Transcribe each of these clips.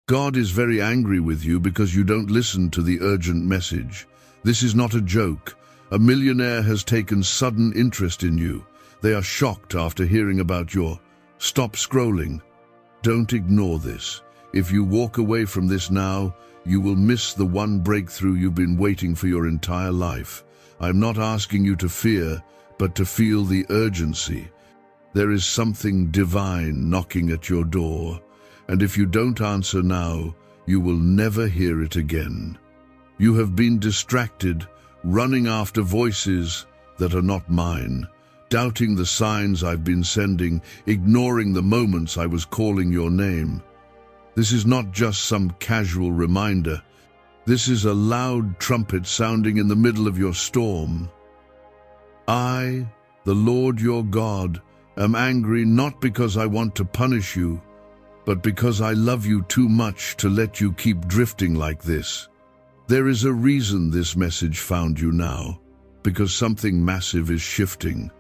God is very angry with you because you don't listen to the urgent message. This is not a joke. A millionaire has taken sudden interest in you. They are shocked after hearing about your stop scrolling. Don't ignore this. If you walk away from this now, you will miss the one breakthrough you've been waiting for your entire life. I'm not asking you to fear, but to feel the urgency. There is something divine knocking at your door, and if you don't answer now, you will never hear it again. You have been distracted, running after voices that are not mine, doubting the signs I've been sending, ignoring the moments I was calling your name. This is not just some casual reminder. This is a loud trumpet sounding in the middle of your storm. I, the Lord your God, am angry not because I want to punish you, but because I love you too much to let you keep drifting like this. There is a reason this message found you now, because something massive is shifting.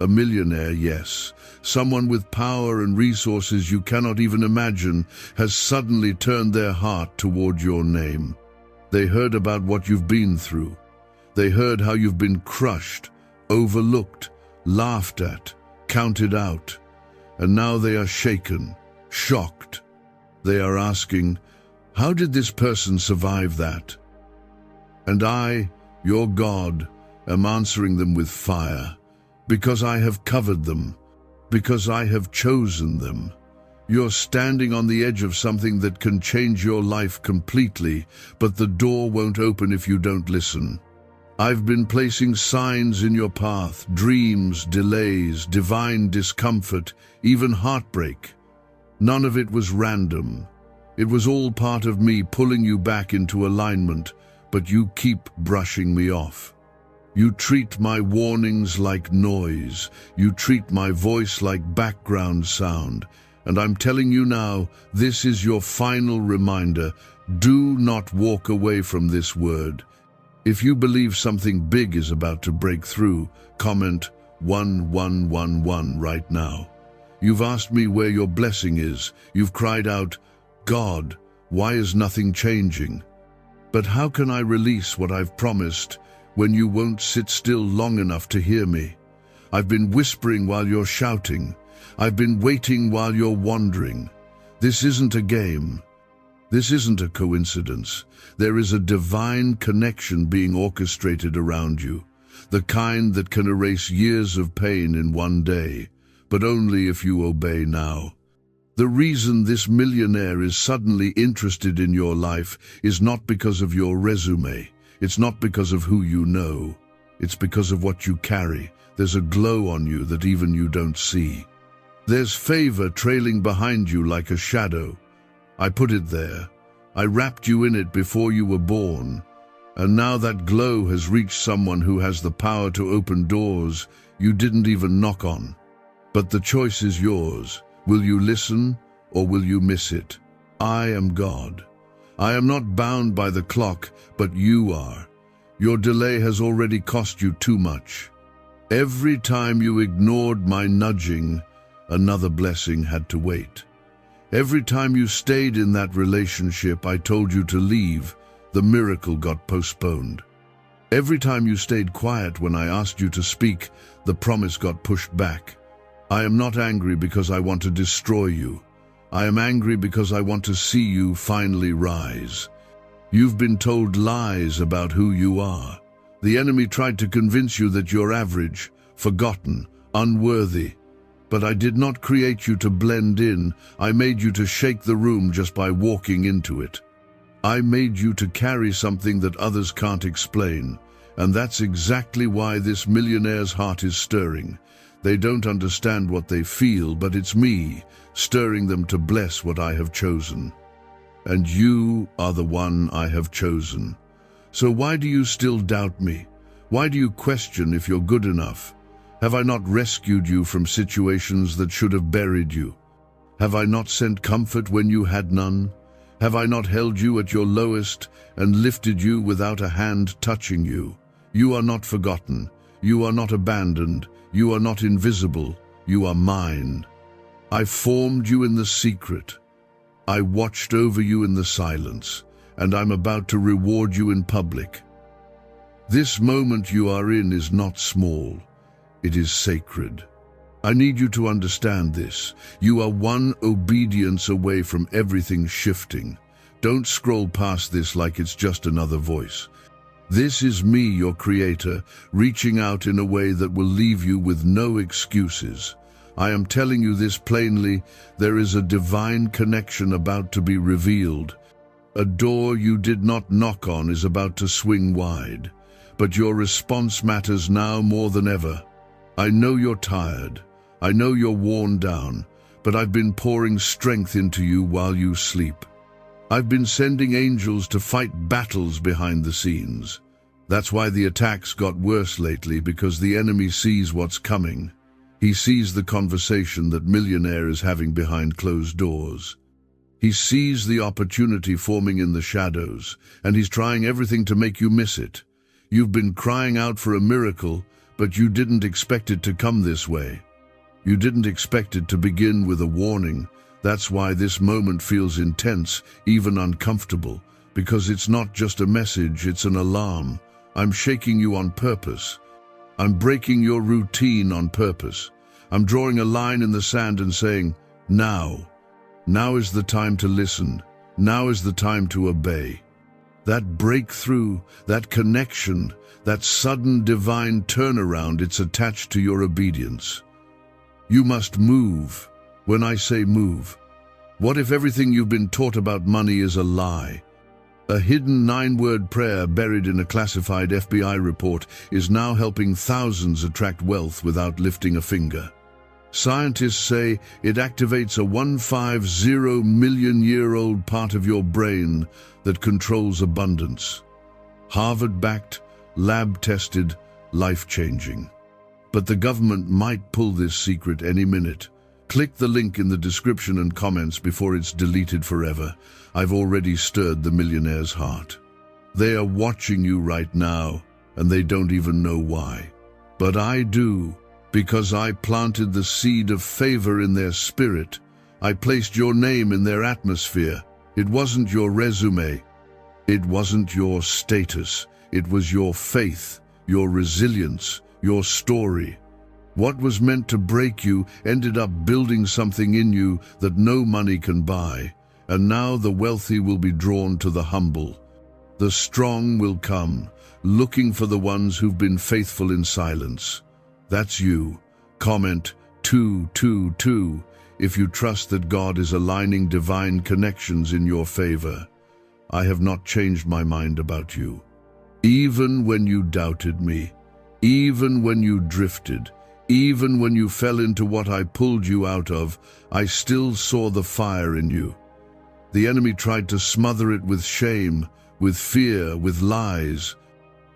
A millionaire, yes, someone with power and resources you cannot even imagine, has suddenly turned their heart toward your name. They heard about what you've been through. They heard how you've been crushed, overlooked, laughed at, counted out. And now they are shaken, shocked. They are asking, how did this person survive that? And I, your God, am answering them with fire, because I have covered them, because I have chosen them. You're standing on the edge of something that can change your life completely, but the door won't open if you don't listen. I've been placing signs in your path, dreams, delays, divine discomfort, even heartbreak. None of it was random. It was all part of me pulling you back into alignment, but you keep brushing me off. You treat my warnings like noise. You treat my voice like background sound. And I'm telling you now, this is your final reminder. Do not walk away from this word. If you believe something big is about to break through, comment 1111 right now. You've asked me where your blessing is. You've cried out, God, why is nothing changing? But how can I release what I've promised when you won't sit still long enough to hear me? I've been whispering while you're shouting. I've been waiting while you're wandering. This isn't a game. This isn't a coincidence. There is a divine connection being orchestrated around you, the kind that can erase years of pain in one day, but only if you obey now. The reason this millionaire is suddenly interested in your life is not because of your resume. It's not because of who you know. It's because of what you carry. There's a glow on you that even you don't see. There's favor trailing behind you like a shadow. I put it there. I wrapped you in it before you were born. And now that glow has reached someone who has the power to open doors you didn't even knock on. But the choice is yours. Will you listen or will you miss it? I am God. I am not bound by the clock, but you are. Your delay has already cost you too much. Every time you ignored my nudging, another blessing had to wait. Every time you stayed in that relationship I told you to leave, the miracle got postponed. Every time you stayed quiet when I asked you to speak, the promise got pushed back. I am not angry because I want to destroy you. I am angry because I want to see you finally rise. You've been told lies about who you are. The enemy tried to convince you that you're average, forgotten, unworthy. But I did not create you to blend in. I made you to shake the room just by walking into it. I made you to carry something that others can't explain. And that's exactly why this millionaire's heart is stirring. They don't understand what they feel, but it's me, stirring them to bless what I have chosen. And you are the one I have chosen. So why do you still doubt me? Why do you question if you're good enough? Have I not rescued you from situations that should have buried you? Have I not sent comfort when you had none? Have I not held you at your lowest and lifted you without a hand touching you? You are not forgotten. You are not abandoned. You are not invisible. You are mine. I formed you in the secret. I watched over you in the silence, and I'm about to reward you in public. This moment you are in is not small. It is sacred. I need you to understand this. You are one obedience away from everything shifting. Don't scroll past this like it's just another voice. This is me, your creator, reaching out in a way that will leave you with no excuses. I am telling you this plainly. There is a divine connection about to be revealed. A door you did not knock on is about to swing wide. But your response matters now more than ever. I know you're tired. I know you're worn down, but I've been pouring strength into you while you sleep. I've been sending angels to fight battles behind the scenes. That's why the attacks got worse lately, because the enemy sees what's coming. He sees the conversation that Millionaire is having behind closed doors. He sees the opportunity forming in the shadows, and he's trying everything to make you miss it. You've been crying out for a miracle, but you didn't expect it to come this way. You didn't expect it to begin with a warning. That's why this moment feels intense, even uncomfortable, because it's not just a message, it's an alarm. I'm shaking you on purpose. I'm breaking your routine on purpose. I'm drawing a line in the sand and saying, now. Now is the time to listen. Now is the time to obey. That breakthrough, that connection, that sudden divine turnaround, it's attached to your obedience. You must move. When I say move, what if everything you've been taught about money is a lie? A hidden 9-word prayer buried in a classified FBI report is now helping thousands attract wealth without lifting a finger. Scientists say it activates a 150-million-year-old part of your brain that controls abundance. Harvard-backed, lab-tested, life-changing. But the government might pull this secret any minute. Click the link in the description and comments before it's deleted forever. I've already stirred the millionaire's heart. They are watching you right now, and they don't even know why. But I do, because I planted the seed of favor in their spirit. I placed your name in their atmosphere. It wasn't your resume. It wasn't your status. It was your faith, your resilience, your story. What was meant to break you ended up building something in you that no money can buy. And now the wealthy will be drawn to the humble. The strong will come, looking for the ones who've been faithful in silence. That's you. Comment 222 if you trust that God is aligning divine connections in your favor. I have not changed my mind about you. Even when you doubted me, even when you drifted, even when you fell into what I pulled you out of, I still saw the fire in you. The enemy tried to smother it with shame, with fear, with lies,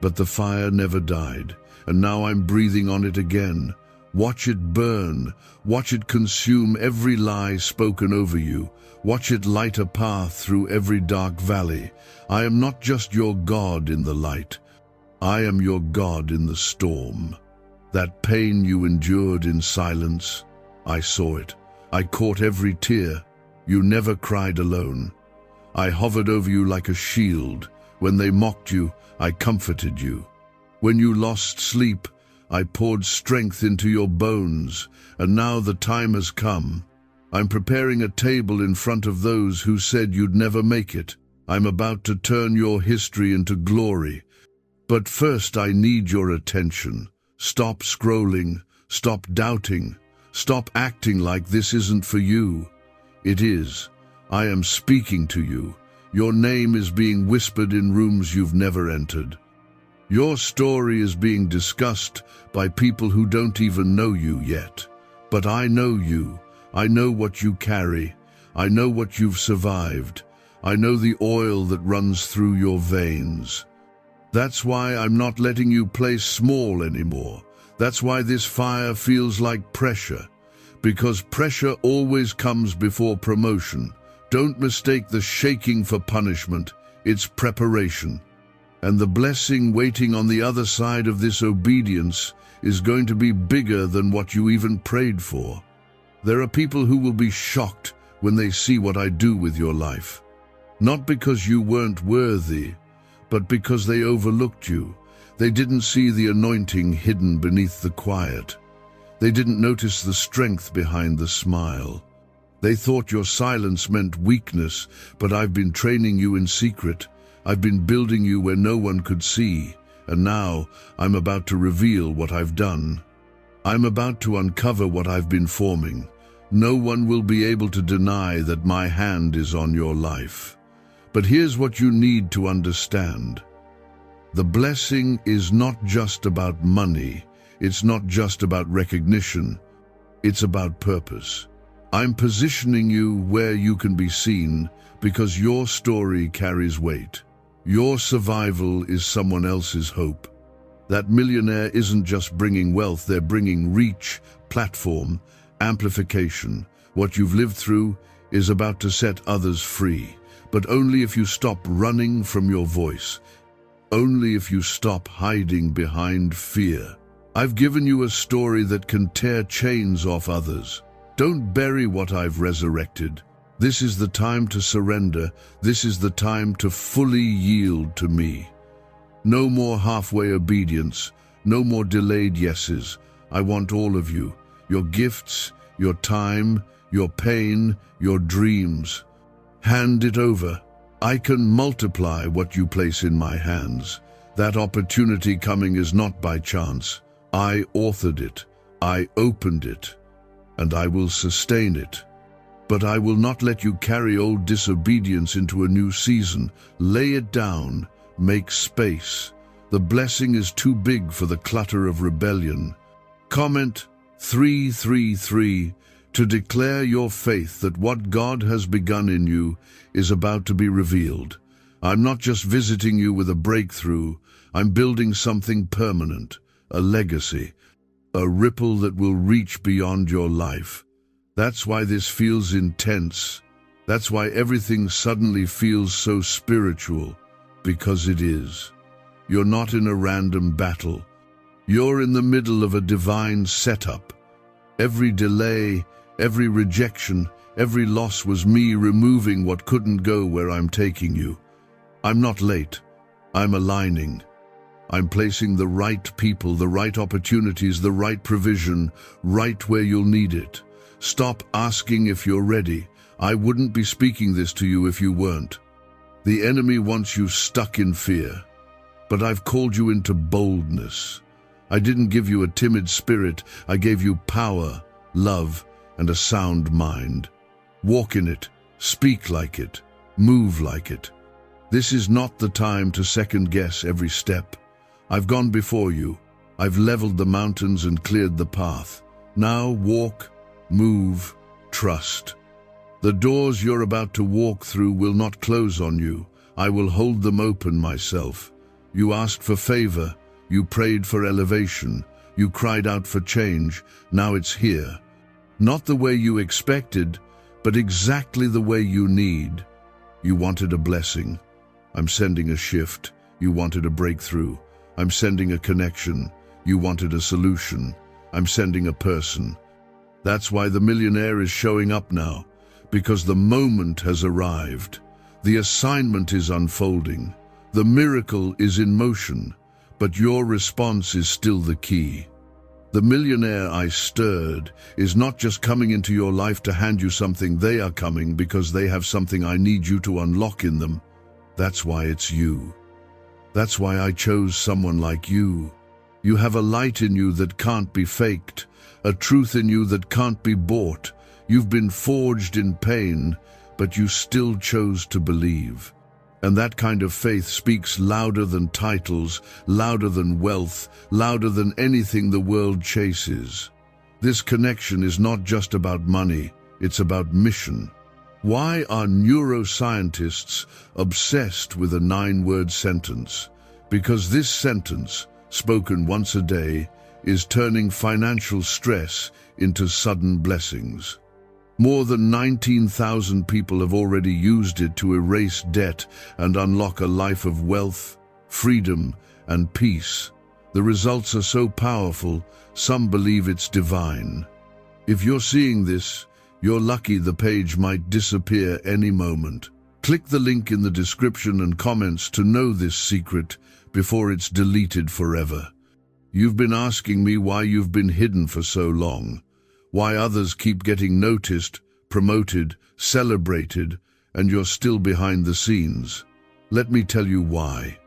but the fire never died, and now I'm breathing on it again. Watch it burn. Watch it consume every lie spoken over you. Watch it light a path through every dark valley. I am not just your God in the light. I am your God in the storm. That pain you endured in silence, I saw it. I caught every tear. You never cried alone. I hovered over you like a shield. When they mocked you, I comforted you. When you lost sleep, I poured strength into your bones, and now the time has come. I'm preparing a table in front of those who said you'd never make it. I'm about to turn your history into glory. But first I need your attention. Stop scrolling, stop doubting, stop acting like this isn't for you. It is. I am speaking to you. Your name is being whispered in rooms you've never entered. Your story is being discussed by people who don't even know you yet. But I know you. I know what you carry. I know what you've survived. I know the oil that runs through your veins. That's why I'm not letting you play small anymore. That's why this fire feels like pressure. Because pressure always comes before promotion. Don't mistake the shaking for punishment. It's preparation. And the blessing waiting on the other side of this obedience is going to be bigger than what you even prayed for. There are people who will be shocked when they see what I do with your life. Not because you weren't worthy, but because they overlooked you. They didn't see the anointing hidden beneath the quiet. They didn't notice the strength behind the smile. They thought your silence meant weakness, but I've been training you in secret. I've been building you where no one could see, and now I'm about to reveal what I've done. I'm about to uncover what I've been forming. No one will be able to deny that my hand is on your life. But here's what you need to understand. The blessing is not just about money. It's not just about recognition. It's about purpose. I'm positioning you where you can be seen because your story carries weight. Your survival is someone else's hope. That millionaire isn't just bringing wealth, they're bringing reach, platform, amplification. What you've lived through is about to set others free, but only if you stop running from your voice. Only if you stop hiding behind fear. I've given you a story that can tear chains off others. Don't bury what I've resurrected. This is the time to surrender. This is the time to fully yield to me. No more halfway obedience. No more delayed yeses. I want all of you. Your gifts, your time, your pain, your dreams. Hand it over. I can multiply what you place in my hands. That opportunity coming is not by chance. I authored it. I opened it. And I will sustain it. But I will not let you carry old disobedience into a new season. Lay it down. Make space. The blessing is too big for the clutter of rebellion. Comment 333 to declare your faith that what God has begun in you is about to be revealed. I'm not just visiting you with a breakthrough. I'm building something permanent, a legacy, a ripple that will reach beyond your life. That's why this feels intense. That's why everything suddenly feels so spiritual, because it is. You're not in a random battle. You're in the middle of a divine setup. Every delay, every rejection, every loss was me removing what couldn't go where I'm taking you. I'm not late. I'm aligning. I'm placing the right people, the right opportunities, the right provision, right where you'll need it. Stop asking if you're ready. I wouldn't be speaking this to you if you weren't. The enemy wants you stuck in fear, but I've called you into boldness. I didn't give you a timid spirit. I gave you power, love, and a sound mind. Walk in it, speak like it, move like it. This is not the time to second-guess every step. I've gone before you. I've leveled the mountains and cleared the path. Now walk, move, trust. The doors you're about to walk through will not close on you. I will hold them open myself. You asked for favor. You prayed for elevation. You cried out for change. Now it's here. Not the way you expected, but exactly the way you need. You wanted a blessing. I'm sending a shift. You wanted a breakthrough. I'm sending a connection. You wanted a solution. I'm sending a person. That's why the millionaire is showing up now, because the moment has arrived. The assignment is unfolding. The miracle is in motion, but your response is still the key. The millionaire I stirred is not just coming into your life to hand you something. They are coming because they have something I need you to unlock in them. That's why it's you. That's why I chose someone like you. You have a light in you that can't be faked, a truth in you that can't be bought. You've been forged in pain, but you still chose to believe. And that kind of faith speaks louder than titles, louder than wealth, louder than anything the world chases. This connection is not just about money, it's about mission. Why are neuroscientists obsessed with a 9-word sentence? Because this sentence, spoken once a day, is turning financial stress into sudden blessings. More than 19,000 people have already used it to erase debt and unlock a life of wealth, freedom, and peace. The results are so powerful, some believe it's divine. If you're seeing this, You're lucky the page might disappear any moment. Click the link in the description and comments to know this secret before it's deleted forever. You've been asking me why you've been hidden for so long, why others keep getting noticed, promoted, celebrated, and you're still behind the scenes. Let me tell you why.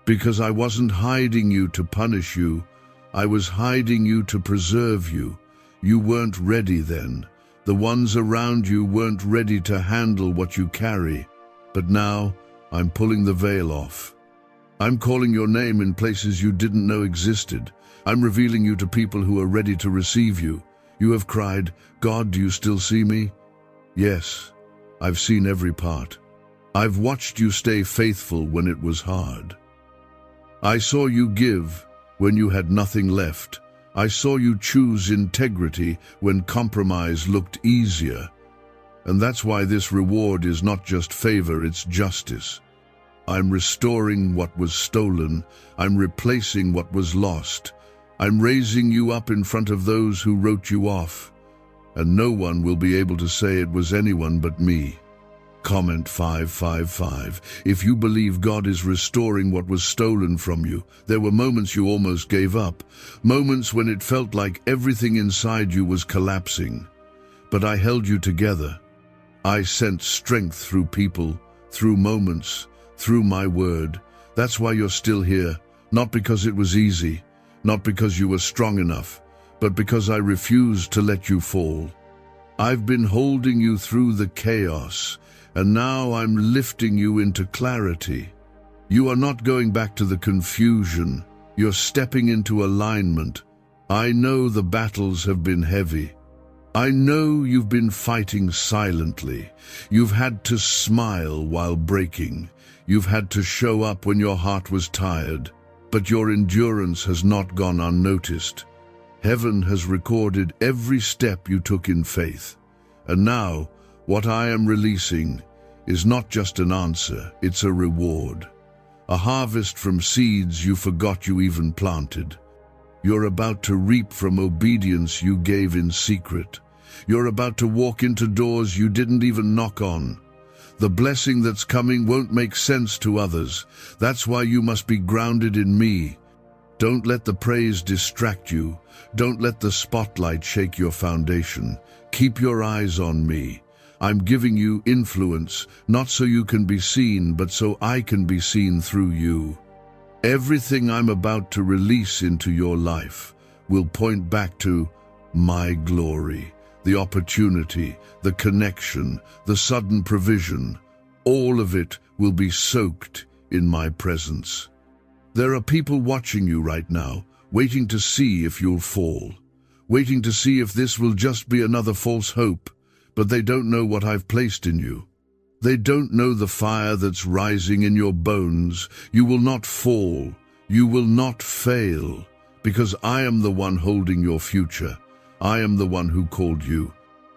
Because I wasn't hiding you to punish you, I was hiding you to preserve you. You weren't ready then. The ones around you weren't ready to handle what you carry. But now, I'm pulling the veil off. I'm calling your name in places you didn't know existed. I'm revealing you to people who are ready to receive you. You have cried, "God, do you still see me?" Yes, I've seen every part. I've watched you stay faithful when it was hard. I saw you give when you had nothing left. I saw you choose integrity when compromise looked easier. And that's why this reward is not just favor, it's justice. I'm restoring what was stolen. I'm replacing what was lost. I'm raising you up in front of those who wrote you off. And no one will be able to say it was anyone but me. Comment 555. If you believe God is restoring what was stolen from you, there were moments you almost gave up, moments when it felt like everything inside you was collapsing. But I held you together. I sent strength through people, through moments, through my word. That's why you're still here, not because it was easy, not because you were strong enough, but because I refused to let you fall. I've been holding you through the chaos, and now I'm lifting you into clarity. You are not going back to the confusion. You're stepping into alignment. I know the battles have been heavy. I know you've been fighting silently. You've had to smile while breaking. You've had to show up when your heart was tired. But your endurance has not gone unnoticed. Heaven has recorded every step you took in faith. And now, what I am releasing is not just an answer, it's a reward. A harvest from seeds you forgot you even planted. You're about to reap from obedience you gave in secret. You're about to walk into doors you didn't even knock on. The blessing that's coming won't make sense to others. That's why you must be grounded in me. Don't let the praise distract you. Don't let the spotlight shake your foundation. Keep your eyes on me. I'm giving you influence, not so you can be seen, but so I can be seen through you. Everything I'm about to release into your life will point back to my glory, the opportunity, the connection, the sudden provision. All of it will be soaked in my presence. There are people watching you right now, waiting to see if you'll fall, waiting to see if this will just be another false hope, but they don't know what I've placed in you. They don't know the fire that's rising in your bones. You will not fall. You will not fail, because I am the one holding your future. I am the one who called you,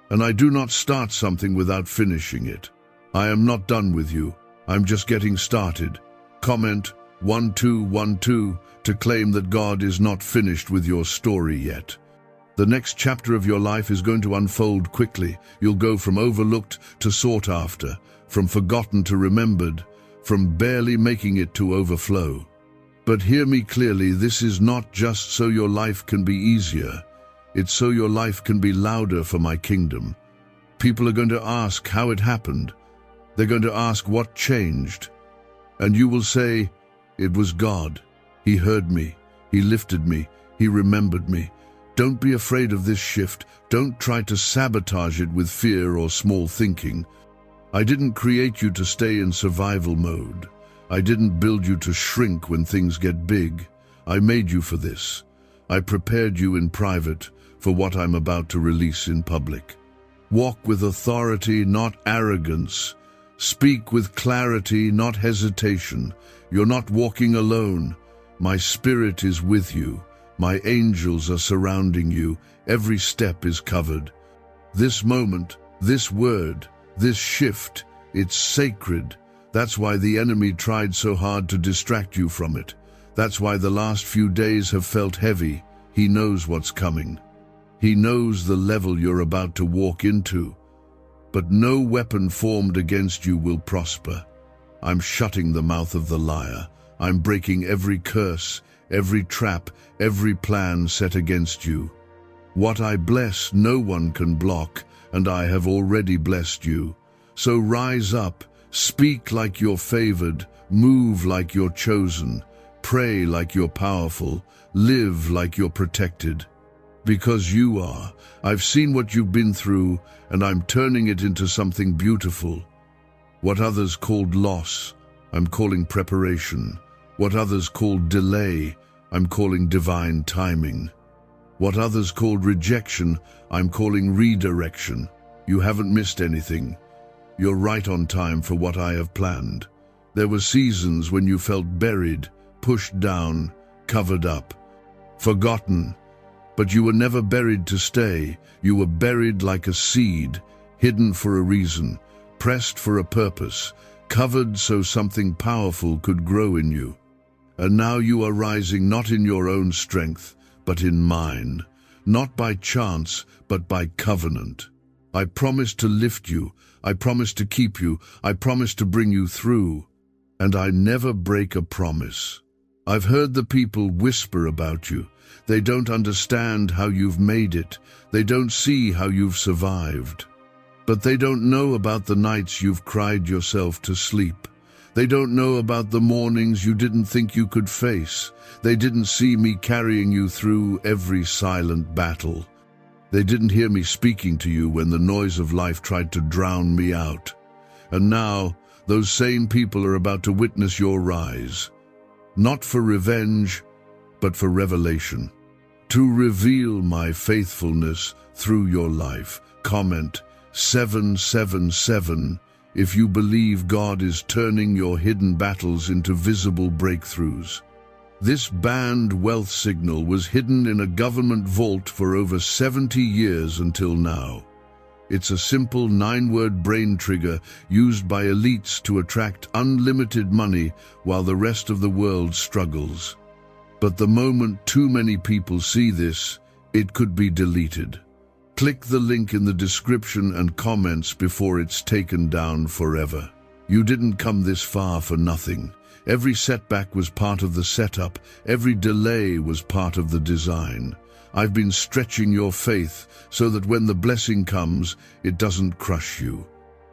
and I do not start something without finishing it. I am not done with you. I'm just getting started. Comment 1212 to claim that God is not finished with your story yet. The next chapter of your life is going to unfold quickly. You'll go from overlooked to sought after, from forgotten to remembered, from barely making it to overflow. But hear me clearly, this is not just so your life can be easier. It's so your life can be louder for my kingdom. People are going to ask how it happened. They're going to ask what changed. And you will say, it was God. He heard me. He lifted me. He remembered me. Don't be afraid of this shift. Don't try to sabotage it with fear or small thinking. I didn't create you to stay in survival mode. I didn't build you to shrink when things get big. I made you for this. I prepared you in private for what I'm about to release in public. Walk with authority, not arrogance. Speak with clarity, not hesitation. You're not walking alone. My spirit is with you. My angels are surrounding you. Every step is covered. This moment, this word, this shift, it's sacred. That's why the enemy tried so hard to distract you from it. That's why the last few days have felt heavy. He knows what's coming. He knows the level you're about to walk into. but no weapon formed against you will prosper. I'm shutting the mouth of the liar. I'm breaking every curse, every trap, every plan set against you. What I bless, no one can block, and I have already blessed you. So rise up, speak like you're favored, move like you're chosen, pray like you're powerful, live like you're protected. Because you are. I've seen what you've been through, and I'm turning it into something beautiful. What others called loss, I'm calling preparation. What others called delay, I'm calling divine timing. What others called rejection, I'm calling redirection. You haven't missed anything. You're right on time for what I have planned. There were seasons when you felt buried, pushed down, covered up, forgotten. But you were never buried to stay. You were buried like a seed, hidden for a reason, pressed for a purpose, covered so something powerful could grow in you. And now you are rising not in your own strength, but in mine, not by chance, but by covenant. I promise to lift you, I promise to keep you, I promise to bring you through, and I never break a promise. I've heard the people whisper about you. They don't understand how you've made it. They don't see how you've survived. But they don't know about the nights you've cried yourself to sleep. They don't know about the mornings you didn't think you could face. They didn't see me carrying you through every silent battle. They didn't hear me speaking to you when the noise of life tried to drown me out. And now, those same people are about to witness your rise. Not for revenge, but for revelation. To reveal my faithfulness through your life. Comment 777 if you believe God is turning your hidden battles into visible breakthroughs. This banned wealth signal was hidden in a government vault for over 70 years until now. It's a simple 9-word brain trigger used by elites to attract unlimited money while the rest of the world struggles. But the moment too many people see this, it could be deleted. Click the link in the description and comments before it's taken down forever. You didn't come this far for nothing. Every setback was part of the setup. Every delay was part of the design. I've been stretching your faith so that when the blessing comes, it doesn't crush you.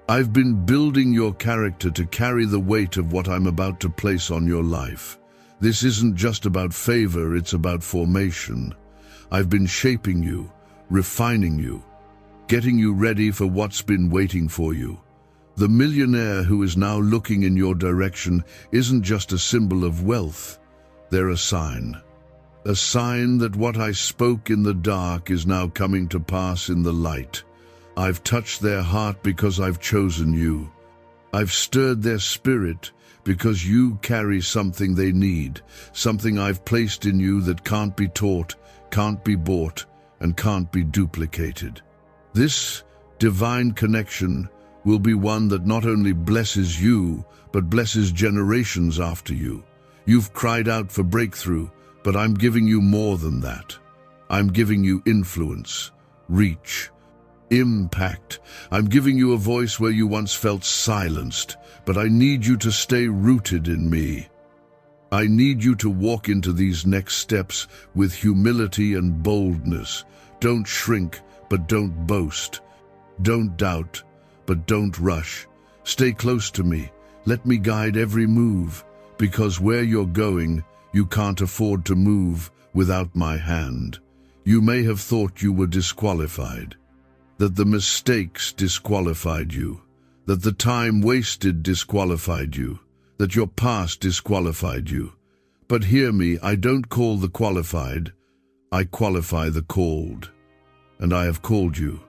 I've been building your character to carry the weight of what I'm about to place on your life. This isn't just about favor, it's about formation. I've been shaping you, refining you, getting you ready for what's been waiting for you. The millionaire who is now looking in your direction isn't just a symbol of wealth. They're a sign that what I spoke in the dark is now coming to pass in the light. I've touched their heart because I've chosen you. I've stirred their spirit because you carry something they need, something I've placed in you that can't be taught, can't be bought, and can't be duplicated. This divine connection will be one that not only blesses you, but blesses generations after you. You've cried out for breakthrough, but I'm giving you more than that. I'm giving you influence, reach, impact. I'm giving you a voice where you once felt silenced, but I need you to stay rooted in me. I need you to walk into these next steps with humility and boldness. Don't shrink, but don't boast. Don't doubt, but don't rush. Stay close to me. Let me guide every move, because where you're going, you can't afford to move without my hand. You may have thought you were disqualified, that the mistakes disqualified you, that the time wasted disqualified you, that your past disqualified you. But hear me, I don't call the qualified, I qualify the called. And I have called you.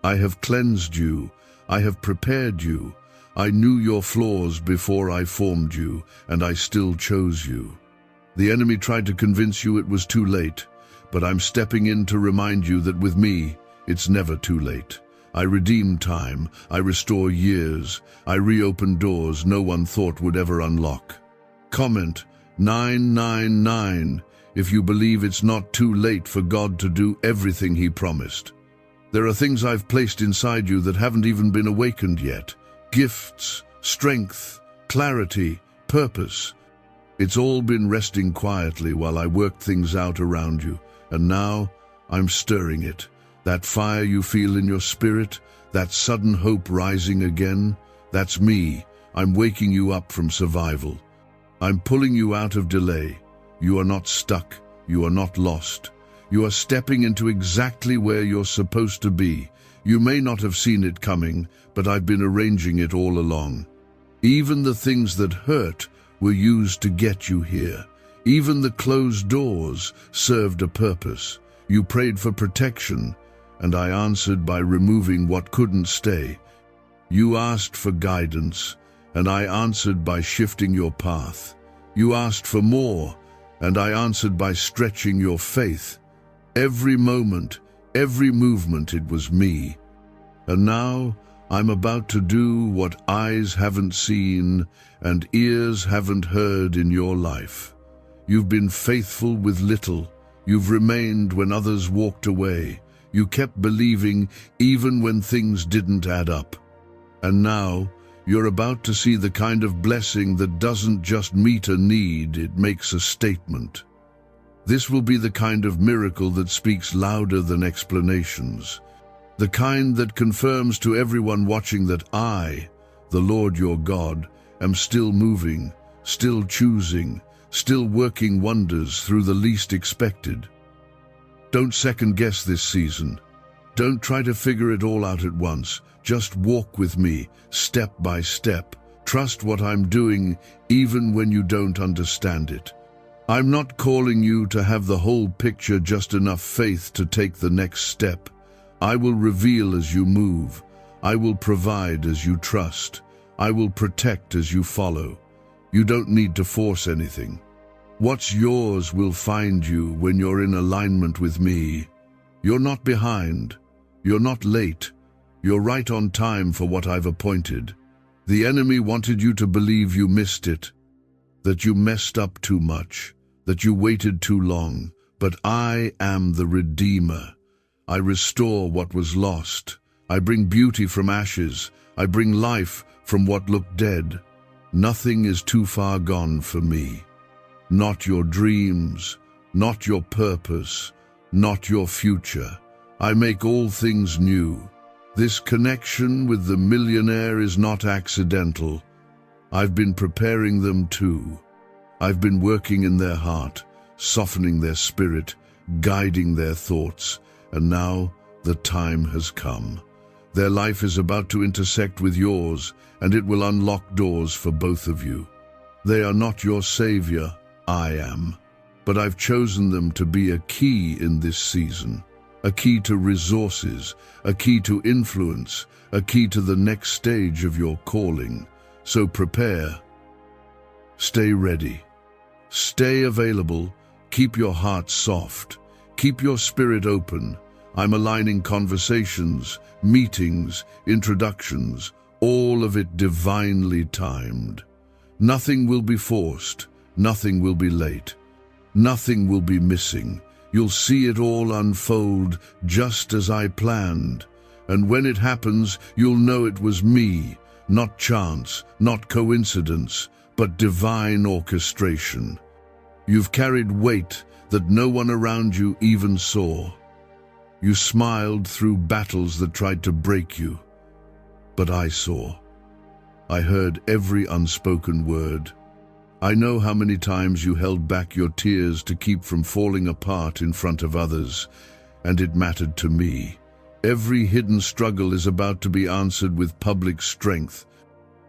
I have cleansed you. I have prepared you. I knew your flaws before I formed you, and I still chose you. The enemy tried to convince you it was too late, but I'm stepping in to remind you that with me, it's never too late. I redeem time, I restore years, I reopen doors no one thought would ever unlock. Comment 999 if you believe it's not too late for God to do everything He promised. There are things I've placed inside you that haven't even been awakened yet. Gifts, strength, clarity, purpose. It's all been resting quietly while I worked things out around you, and now I'm stirring it. That fire you feel in your spirit, that sudden hope rising again, that's me. I'm waking you up from survival. I'm pulling you out of delay. You are not stuck. You are not lost. You are stepping into exactly where you're supposed to be. You may not have seen it coming, but I've been arranging it all along. Even the things that hurt were used to get you here. Even the closed doors served a purpose. You prayed for protection, and I answered by removing what couldn't stay. You asked for guidance, and I answered by shifting your path. You asked for more, and I answered by stretching your faith. Every moment, every movement, it was me. And now I'm about to do what eyes haven't seen and ears haven't heard in your life. You've been faithful with little. You've remained when others walked away. You kept believing even when things didn't add up. And now you're about to see the kind of blessing that doesn't just meet a need, it makes a statement. This will be the kind of miracle that speaks louder than explanations. The kind that confirms to everyone watching that I, the Lord your God, am still moving, still choosing, still working wonders through the least expected. Don't second-guess this season. Don't try to figure it all out at once. Just walk with me, step by step. Trust what I'm doing, even when you don't understand it. I'm not calling you to have the whole picture, just enough faith to take the next step. I will reveal as you move. I will provide as you trust. I will protect as you follow. You don't need to force anything. What's yours will find you when you're in alignment with me. You're not behind. You're not late. You're right on time for what I've appointed. The enemy wanted you to believe you missed it, that you messed up too much, that you waited too long, but I am the Redeemer. I restore what was lost. I bring beauty from ashes. I bring life from what looked dead. Nothing is too far gone for me. Not your dreams, not your purpose, not your future. I make all things new. This connection with the millionaire is not accidental. I've been preparing them too. I've been working in their heart, softening their spirit, guiding their thoughts, and now the time has come. Their life is about to intersect with yours, and it will unlock doors for both of you. They are not your savior, I am, but I've chosen them to be a key in this season, a key to resources, a key to influence, a key to the next stage of your calling. So prepare. Stay ready. Stay available. Keep your heart soft. Keep your spirit open. I'm aligning conversations, meetings, introductions, all of it divinely timed. Nothing will be forced. Nothing will be late. Nothing will be missing. You'll see it all unfold just as I planned. And when it happens, you'll know it was me, not chance, not coincidence, but divine orchestration. You've carried weight that no one around you even saw. You smiled through battles that tried to break you. But I saw. I heard every unspoken word. I know how many times you held back your tears to keep from falling apart in front of others, and it mattered to me. Every hidden struggle is about to be answered with public strength.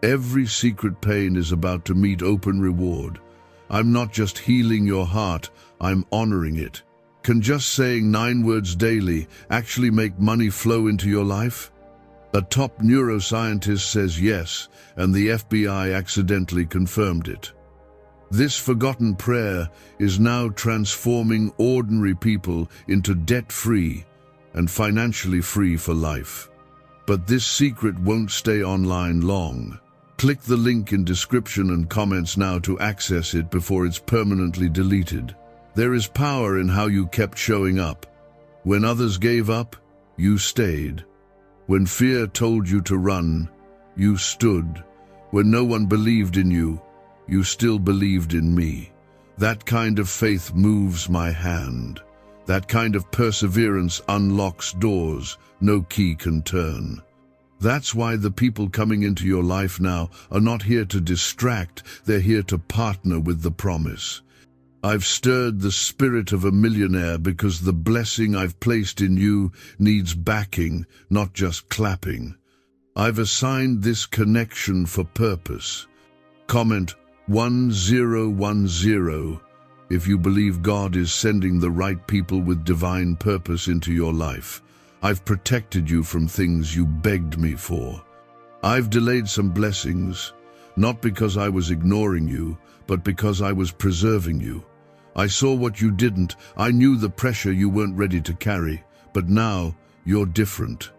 Every secret pain is about to meet open reward. I'm not just healing your heart, I'm honoring it. Can just saying 9 words daily actually make money flow into your life? A top neuroscientist says yes, and the FBI accidentally confirmed it. This forgotten prayer is now transforming ordinary people into debt-free and financially free for life. But this secret won't stay online long. Click the link in description and comments now to access it before it's permanently deleted. There is power in how you kept showing up. When others gave up, you stayed. When fear told you to run, you stood. When no one believed in you, you still believed in me. That kind of faith moves my hand. That kind of perseverance unlocks doors no key can turn. That's why the people coming into your life now are not here to distract, they're here to partner with the promise. I've stirred the spirit of a millionaire because the blessing I've placed in you needs backing, not just clapping. I've assigned this connection for purpose. Comment 1010 if you believe God is sending the right people with divine purpose into your life. I've protected you from things you begged me for. I've delayed some blessings, not because I was ignoring you, but because I was preserving you. I saw what you didn't. I knew the pressure you weren't ready to carry. But now, you're different.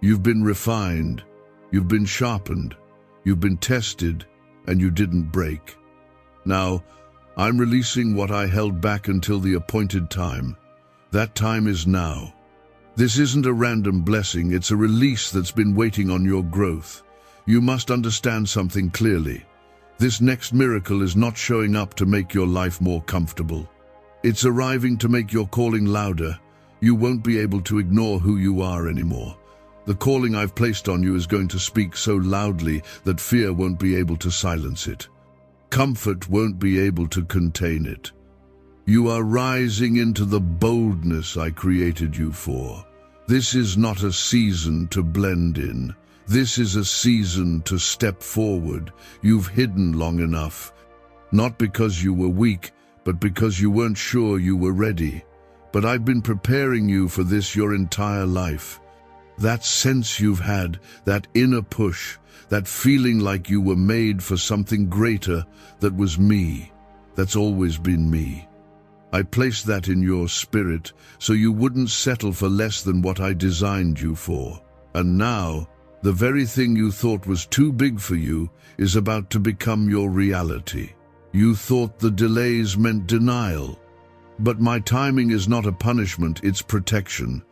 You've been refined. You've been sharpened. You've been tested, and you didn't break. Now, I'm releasing what I held back until the appointed time. That time is now. This isn't a random blessing, it's a release that's been waiting on your growth. You must understand something clearly. This next miracle is not showing up to make your life more comfortable. It's arriving to make your calling louder. You won't be able to ignore who you are anymore. The calling I've placed on you is going to speak so loudly that fear won't be able to silence it. Comfort won't be able to contain it. You are rising into the boldness I created you for. This is not a season to blend in. This is a season to step forward. You've hidden long enough. Not because you were weak, but because you weren't sure you were ready. But I've been preparing you for this your entire life. That sense you've had, that inner push, that feeling like you were made for something greater, that was me. That's always been me. I placed that in your spirit so you wouldn't settle for less than what I designed you for. And now, the very thing you thought was too big for you is about to become your reality. You thought the delays meant denial. But my timing is not a punishment, it's protection.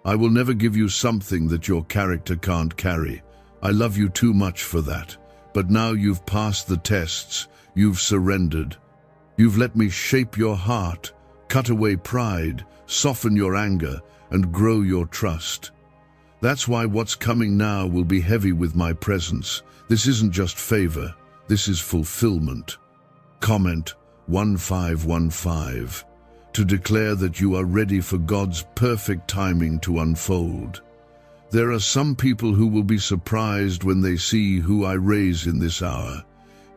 I will never give you something that your character can't carry. I love you too much for that. But now you've passed the tests, you've surrendered. You've let me shape your heart, cut away pride, soften your anger, and grow your trust. That's why what's coming now will be heavy with my presence. This isn't just favor, this is fulfillment. Comment 1515 to declare that you are ready for God's perfect timing to unfold. There are some people who will be surprised when they see who I raise in this hour.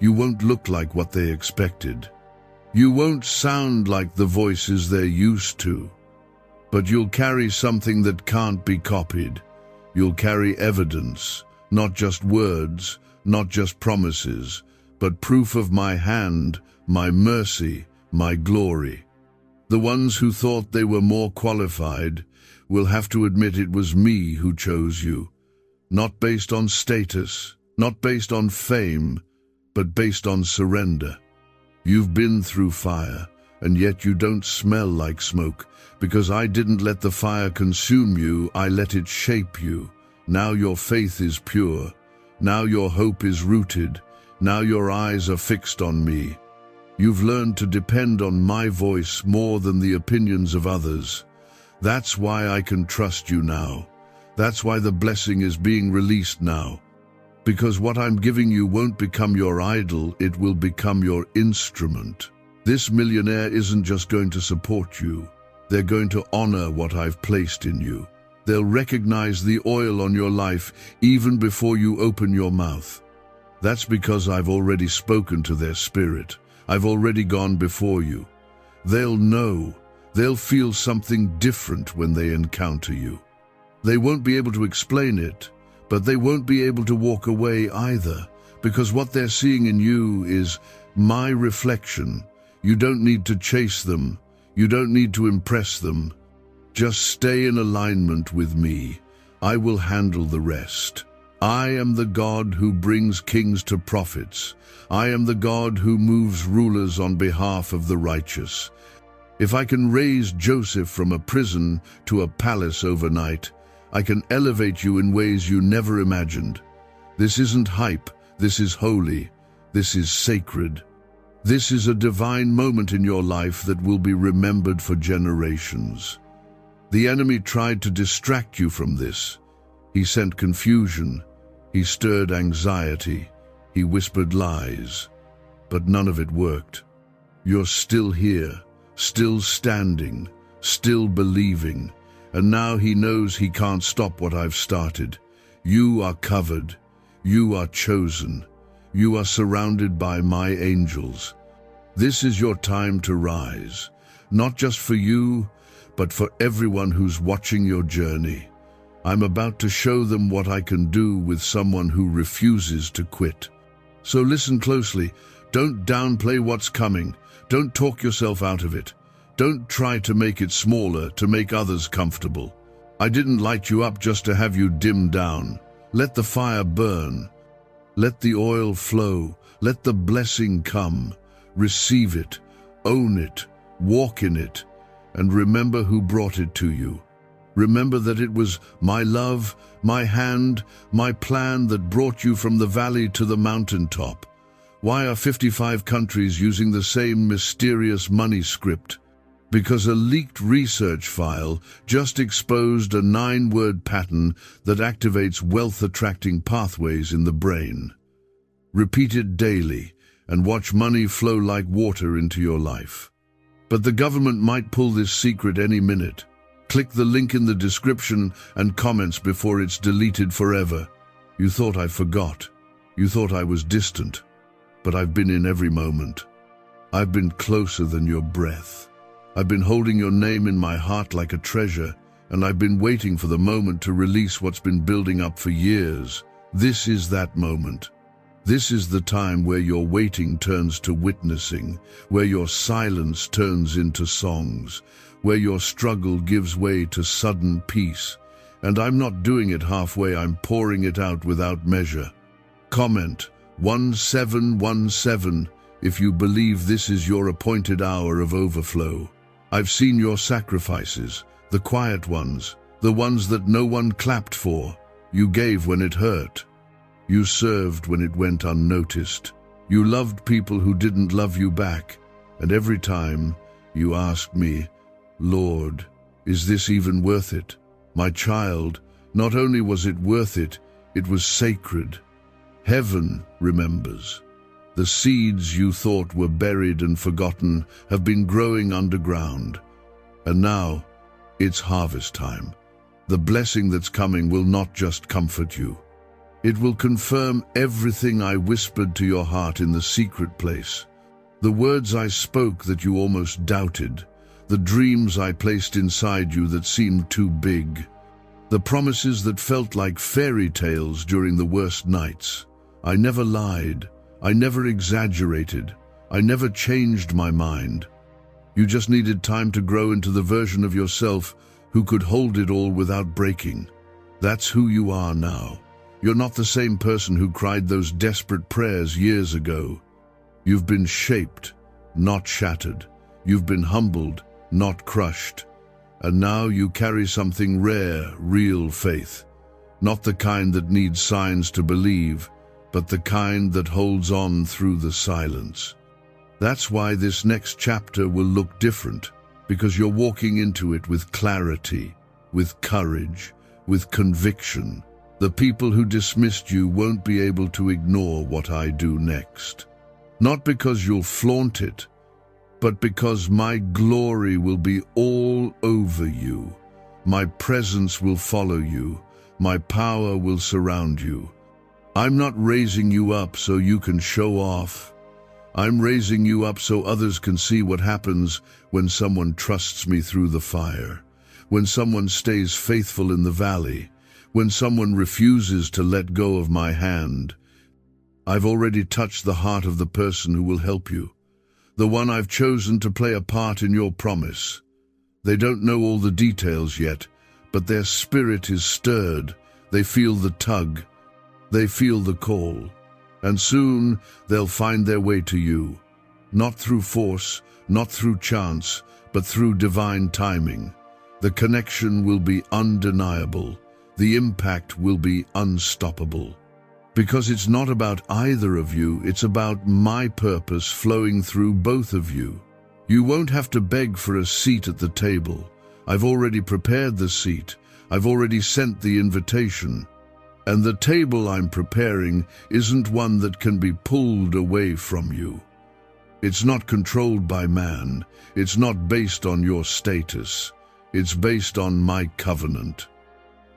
You won't look like what they expected. You won't sound like the voices they're used to. But you'll carry something that can't be copied. You'll carry evidence, not just words, not just promises, but proof of my hand, my mercy, my glory. The ones who thought they were more qualified will have to admit it was me who chose you. Not based on status, not based on fame, but based on surrender. You've been through fire, and yet you don't smell like smoke, because I didn't let the fire consume you, I let it shape you. Now your faith is pure. Now your hope is rooted. Now your eyes are fixed on me. You've learned to depend on my voice more than the opinions of others. That's why I can trust you now. That's why the blessing is being released now. Because what I'm giving you won't become your idol, it will become your instrument. This millionaire isn't just going to support you. They're going to honor what I've placed in you. They'll recognize the oil on your life even before you open your mouth. That's because I've already spoken to their spirit. I've already gone before you. They'll know. They'll feel something different when they encounter you. They won't be able to explain it, but they won't be able to walk away either, because what they're seeing in you is my reflection. You don't need to chase them. You don't need to impress them. Just stay in alignment with me. I will handle the rest. I am the God who brings kings to prophets. I am the God who moves rulers on behalf of the righteous. If I can raise Joseph from a prison to a palace overnight, I can elevate you in ways you never imagined. This isn't hype, this is holy, this is sacred. This is a divine moment in your life that will be remembered for generations. The enemy tried to distract you from this. He sent confusion, he stirred anxiety, he whispered lies, but none of it worked. You're still here, still standing, still believing, and now he knows he can't stop what I've started. You are covered, you are chosen, you are surrounded by my angels. This is your time to rise, not just for you, but for everyone who's watching your journey. I'm about to show them what I can do with someone who refuses to quit. So listen closely. Don't downplay what's coming. Don't talk yourself out of it. Don't try to make it smaller to make others comfortable. I didn't light you up just to have you dim down. Let the fire burn. Let the oil flow. Let the blessing come. Receive it. Own it. Walk in it. And remember who brought it to you. Remember that it was my love, my hand, my plan that brought you from the valley to the mountaintop. Why are 55 countries using the same mysterious money script? Because a leaked research file just exposed a 9-word pattern that activates wealth-attracting pathways in the brain. Repeat it daily and watch money flow like water into your life. But the government might pull this secret any minute. Click the link in the description and comments before it's deleted forever. You thought I forgot. You thought I was distant. But I've been in every moment. I've been closer than your breath. I've been holding your name in my heart like a treasure, and I've been waiting for the moment to release what's been building up for years. This is that moment. This is the time where your waiting turns to witnessing, where your silence turns into songs, where your struggle gives way to sudden peace. And I'm not doing it halfway, I'm pouring it out without measure. Comment 1717 if you believe this is your appointed hour of overflow. I've seen your sacrifices, the quiet ones, the ones that no one clapped for. You gave when it hurt. You served when it went unnoticed. You loved people who didn't love you back. And every time you asked me, Lord, is this even worth it? My child, not only was it worth it, it was sacred. Heaven remembers. The seeds you thought were buried and forgotten have been growing underground. And now, it's harvest time. The blessing that's coming will not just comfort you. It will confirm everything I whispered to your heart in the secret place. The words I spoke that you almost doubted. The dreams I placed inside you that seemed too big. The promises that felt like fairy tales during the worst nights. I never lied. I never exaggerated. I never changed my mind. You just needed time to grow into the version of yourself who could hold it all without breaking. That's who you are now. You're not the same person who cried those desperate prayers years ago. You've been shaped, not shattered. You've been humbled, not crushed. And now you carry something rare, real faith. Not the kind that needs signs to believe, but the kind that holds on through the silence. That's why this next chapter will look different, because you're walking into it with clarity, with courage, with conviction. The people who dismissed you won't be able to ignore what I do next. Not because you'll flaunt it, but because my glory will be all over you. My presence will follow you. My power will surround you. I'm not raising you up so you can show off. I'm raising you up so others can see what happens when someone trusts me through the fire, when someone stays faithful in the valley, when someone refuses to let go of my hand. I've already touched the heart of the person who will help you, the one I've chosen to play a part in your promise. They don't know all the details yet, but their spirit is stirred. They feel the tug. They feel the call. And soon they'll find their way to you, not through force, not through chance, but through divine timing. The connection will be undeniable. the impact will be unstoppable. Because it's not about either of you, it's about my purpose flowing through both of you. You won't have to beg for a seat at the table. I've already prepared the seat. I've already sent the invitation. And the table I'm preparing isn't one that can be pulled away from you. It's not controlled by man. It's not based on your status. It's based on my covenant.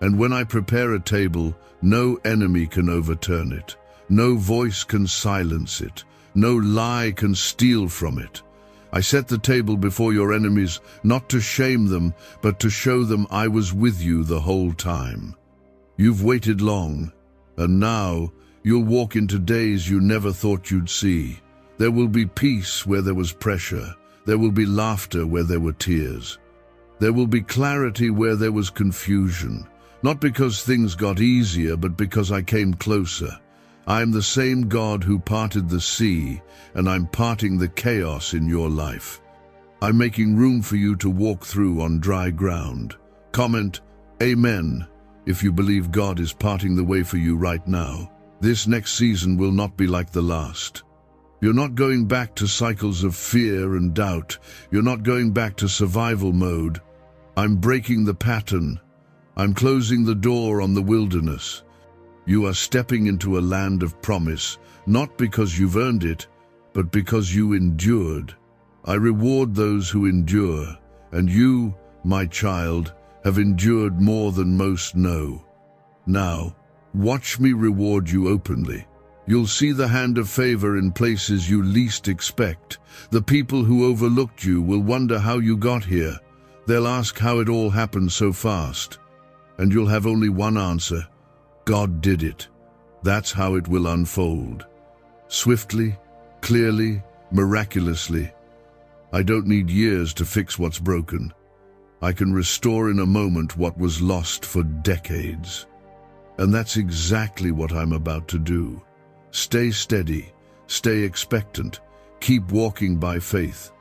And when I prepare a table, no enemy can overturn it. No voice can silence it. No lie can steal from it. I set the table before your enemies, not to shame them, but to show them I was with you the whole time. You've waited long, and now you'll walk into days you never thought you'd see. There will be peace where there was pressure. There will be laughter where there were tears. There will be clarity where there was confusion. Not because things got easier, but because I came closer. I am the same God who parted the sea, and I'm parting the chaos in your life. I'm making room for you to walk through on dry ground. Comment, Amen, if you believe God is parting the way for you right now. This next season will not be like the last. You're not going back to cycles of fear and doubt. You're not going back to survival mode. I'm breaking the pattern. I'm closing the door on the wilderness. You are stepping into a land of promise, not because you've earned it, but because you endured. I reward those who endure, and you, my child, have endured more than most know. Now, watch me reward you openly. You'll see the hand of favor in places you least expect. The people who overlooked you will wonder how you got here. They'll ask how it all happened so fast. And you'll have only one answer. God did it. That's how it will unfold. Swiftly, clearly, miraculously. I don't need years to fix what's broken. I can restore in a moment what was lost for decades. And that's exactly what I'm about to do. Stay steady, stay expectant, keep walking by faith.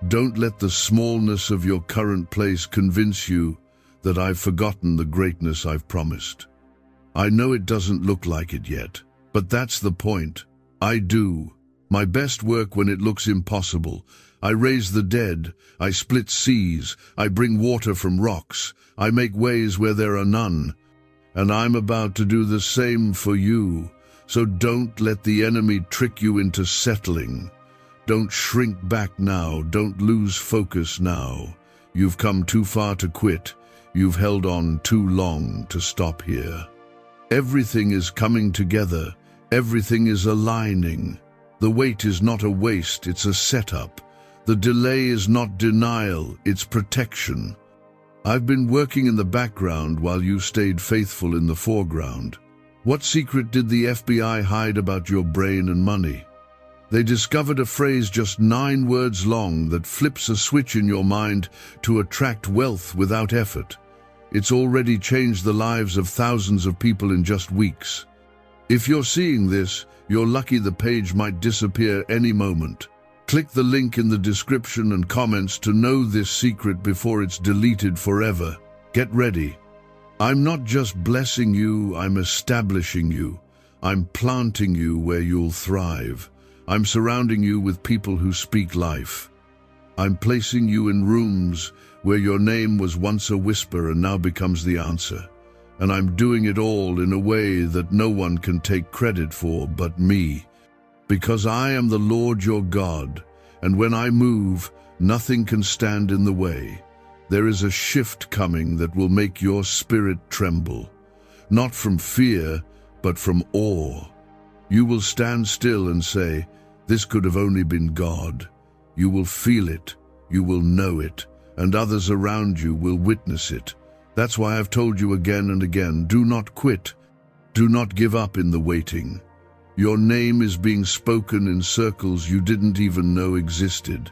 Don't let the smallness of your current place convince you that I've forgotten the greatness I've promised. I know it doesn't look like it yet, but that's the point. I do. My best work when it looks impossible. I raise the dead, I split seas, I bring water from rocks, I make ways where there are none. And I'm about to do the same for you. So don't let the enemy trick you into settling. Don't shrink back now, don't lose focus now. You've come too far to quit. You've held on too long to stop here. Everything is coming together. Everything is aligning. The wait is not a waste, it's a setup. The delay is not denial, it's protection. I've been working in the background while you stayed faithful in the foreground. What secret did the FBI hide about your brain and money? They discovered a phrase just 9 words long that flips a switch in your mind to attract wealth without effort. It's already changed the lives of thousands of people in just weeks. If you're seeing this, you're lucky. The page might disappear any moment. Click the link in the description and comments to know this secret before it's deleted forever. Get ready. I'm not just blessing you, I'm establishing you. I'm planting you where you'll thrive. I'm surrounding you with people who speak life. I'm placing you in rooms where your name was once a whisper and now becomes the answer. And I'm doing it all in a way that no one can take credit for but me. Because I am the Lord your God, and when I move, nothing can stand in the way. There is a shift coming that will make your spirit tremble, not from fear, but from awe. You will stand still and say, "This could have only been God." You will feel it, you will know it, and others around you will witness it. That's why I've told you again and again, do not quit. Do not give up in the waiting. Your name is being spoken in circles you didn't even know existed.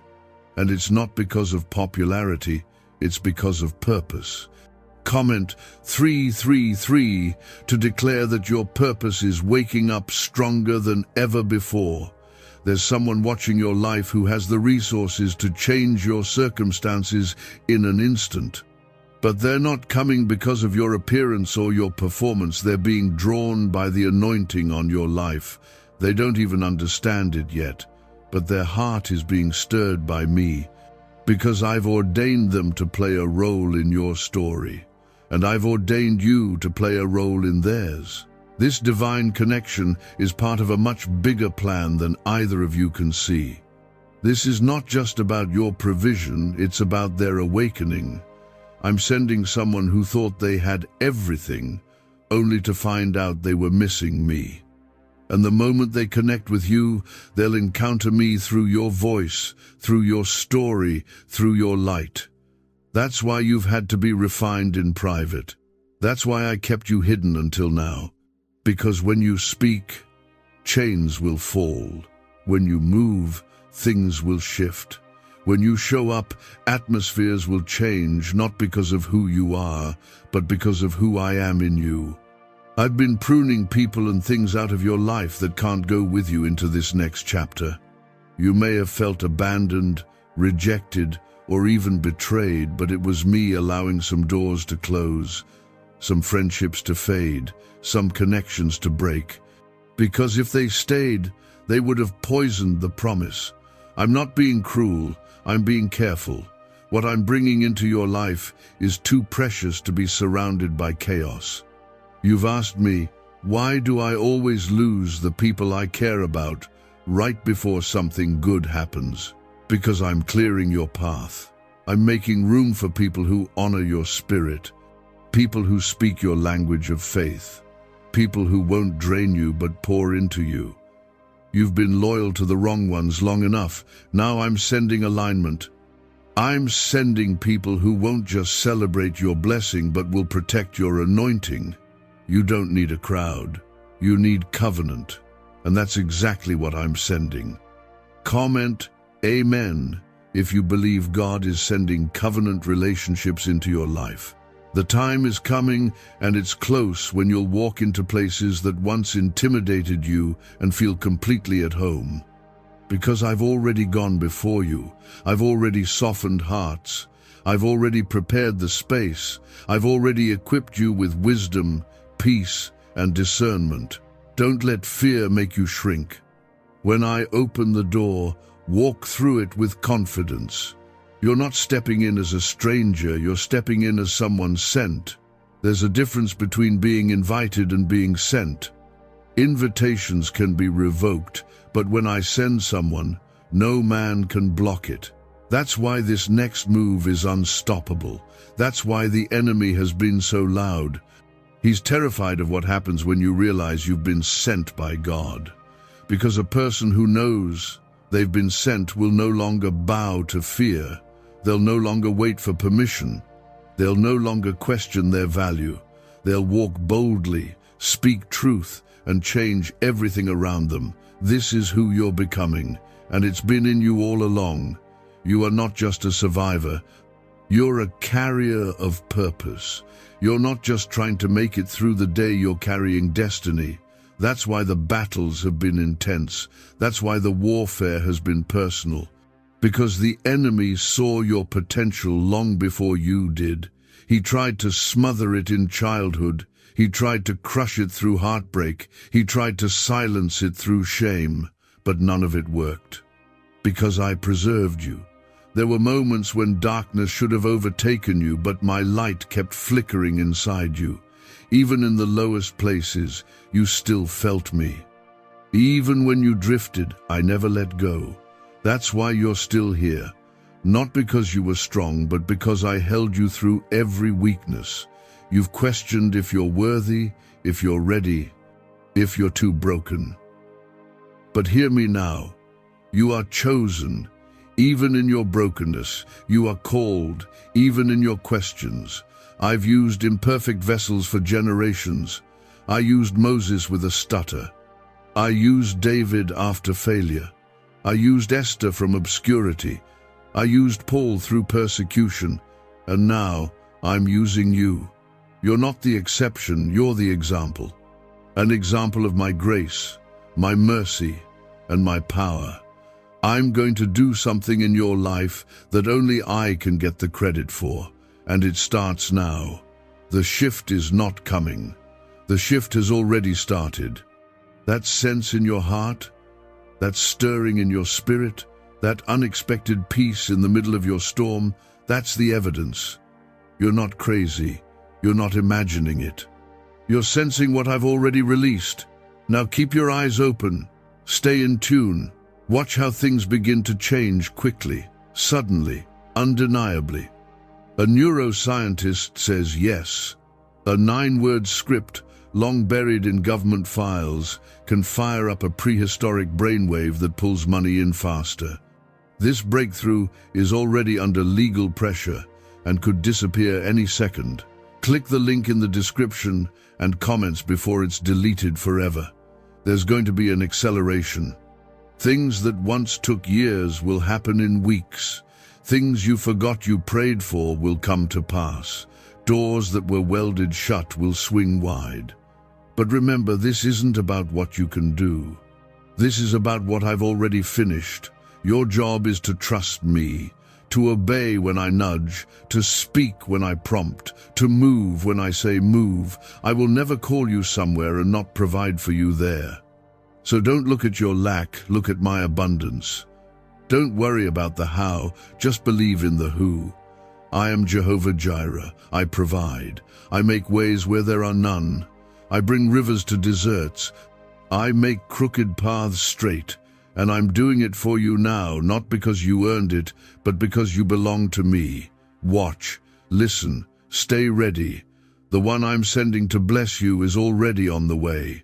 And it's not because of popularity, it's because of purpose. Comment 333 to declare that your purpose is waking up stronger than ever before. There's someone watching your life who has the resources to change your circumstances in an instant. But they're not coming because of your appearance or your performance. They're being drawn by the anointing on your life. They don't even understand it yet, but their heart is being stirred by me, because I've ordained them to play a role in your story, and I've ordained you to play a role in theirs. This divine connection is part of a much bigger plan than either of you can see. This is not just about your provision, it's about their awakening. I'm sending someone who thought they had everything, only to find out they were missing me. And the moment they connect with you, they'll encounter me through your voice, through your story, through your light. That's why you've had to be refined in private. That's why I kept you hidden until now. Because when you speak, chains will fall. When you move, things will shift. When you show up, atmospheres will change, not because of who you are, but because of who I am in you. I've been pruning people and things out of your life that can't go with you into this next chapter. You may have felt abandoned, rejected, or even betrayed, but it was me allowing some doors to close, some friendships to fade, some connections to break. Because if they stayed, they would have poisoned the promise. I'm not being cruel, I'm being careful. What I'm bringing into your life is too precious to be surrounded by chaos. You've asked me, why do I always lose the people I care about right before something good happens? Because I'm clearing your path. I'm making room for people who honor your spirit, people who speak your language of faith, people who won't drain you but pour into you. You've been loyal to the wrong ones long enough. Now I'm sending alignment. I'm sending people who won't just celebrate your blessing but will protect your anointing. You don't need a crowd. You need covenant. And that's exactly what I'm sending. Comment Amen if you believe God is sending covenant relationships into your life. The time is coming, and it's close, when you'll walk into places that once intimidated you and feel completely at home. Because I've already gone before you. I've already softened hearts. I've already prepared the space. I've already equipped you with wisdom, peace, and discernment. Don't let fear make you shrink. When I open the door, walk through it with confidence. You're not stepping in as a stranger, you're stepping in as someone sent. There's a difference between being invited and being sent. Invitations can be revoked, but when I send someone, no man can block it. That's why this next move is unstoppable. That's why the enemy has been so loud. He's terrified of what happens when you realize you've been sent by God. Because a person who knows they've been sent will no longer bow to fear. They'll no longer wait for permission. They'll no longer question their value. They'll walk boldly, speak truth, and change everything around them. This is who you're becoming, and it's been in you all along. You are not just a survivor. You're a carrier of purpose. You're not just trying to make it through the day, you're carrying destiny. That's why the battles have been intense. That's why the warfare has been personal. Because the enemy saw your potential long before you did. He tried to smother it in childhood. He tried to crush it through heartbreak. He tried to silence it through shame. But none of it worked. Because I preserved you. There were moments when darkness should have overtaken you, but my light kept flickering inside you. Even in the lowest places, you still felt me. Even when you drifted, I never let go. That's why you're still here. Not because you were strong, but because I held you through every weakness. You've questioned if you're worthy, if you're ready, if you're too broken. But hear me now. You are chosen. Even in your brokenness, you are called, even in your questions. I've used imperfect vessels for generations. I used Moses with a stutter. I used David after failure. I used Esther from obscurity. I used Paul through persecution. And now I'm using you. You're not the exception, you're the example. An example of my grace, my mercy, and my power. I'm going to do something in your life that only I can get the credit for. And it starts now. The shift is not coming. The shift has already started. That sense in your heart, that stirring in your spirit, that unexpected peace in the middle of your storm, that's the evidence. You're not crazy. You're not imagining it. You're sensing what I've already released. Now keep your eyes open. Stay in tune. Watch how things begin to change quickly, suddenly, undeniably. A neuroscientist says yes. A 9-word script, long buried in government files, can fire up a prehistoric brainwave that pulls money in faster. This breakthrough is already under legal pressure and could disappear any second. Click the link in the description and comments before it's deleted forever. There's going to be an acceleration. Things that once took years will happen in weeks. Things you forgot you prayed for will come to pass. Doors that were welded shut will swing wide. But remember, this isn't about what you can do. This is about what I've already finished. Your job is to trust me, to obey when I nudge, to speak when I prompt, to move when I say move. I will never call you somewhere and not provide for you there. So don't look at your lack, look at my abundance. Don't worry about the how, just believe in the who. I am Jehovah Jireh. I provide. I make ways where there are none. I bring rivers to deserts. I make crooked paths straight. And I'm doing it for you now, not because you earned it, but because you belong to me. Watch, listen, stay ready. The one I'm sending to bless you is already on the way.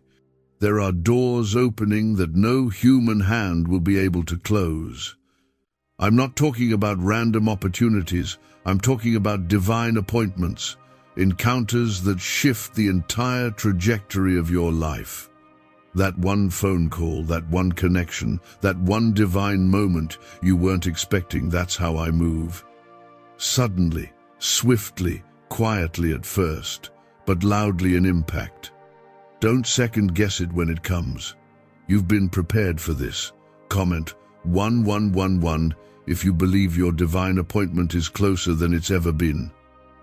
There are doors opening that no human hand will be able to close. I'm not talking about random opportunities. I'm talking about divine appointments, encounters that shift the entire trajectory of your life. That one phone call, that one connection, that one divine moment you weren't expecting, that's how I move. Suddenly, swiftly, quietly at first, but loudly in impact. Don't second guess it when it comes. You've been prepared for this. Comment 1111 if you believe your divine appointment is closer than it's ever been.